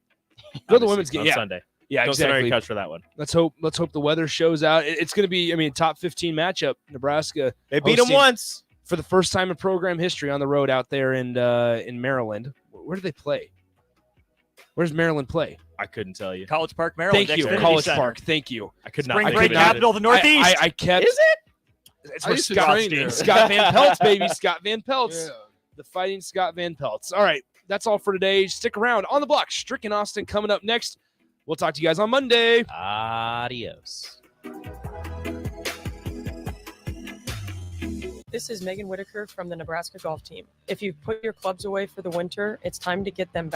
E: Go to the women's game
F: on Sunday.
E: Yeah,
F: Don't
E: exactly.
F: sit on your couch for that one.
E: Let's hope the weather shows out. It's going to be, top 15 matchup. Nebraska.
F: They beat them once.
E: For the first time in program history on the road out there in Maryland. Where do they play? Where does Maryland play?
F: I couldn't tell you.
U: College Park, Maryland.
E: Thank you,
U: Xfinity
E: College
U: Center.
E: Park. Thank you.
F: I could not.
U: Spring break capital of the Northeast.
E: I kept.
F: Is it?
E: It's
T: I
E: where
T: used to train there.
E: Scott Van Pelt's, baby. Scott Van Pelt's.
T: Yeah.
E: The fighting Scott Van Pelt's. All right, that's all for today. Stick around. On the block, Stricken Austin coming up next. We'll talk to you guys on Monday.
F: Adios.
O: This is Megan Whitaker from the Nebraska golf team. If you've put your clubs away for the winter, it's time to get them back.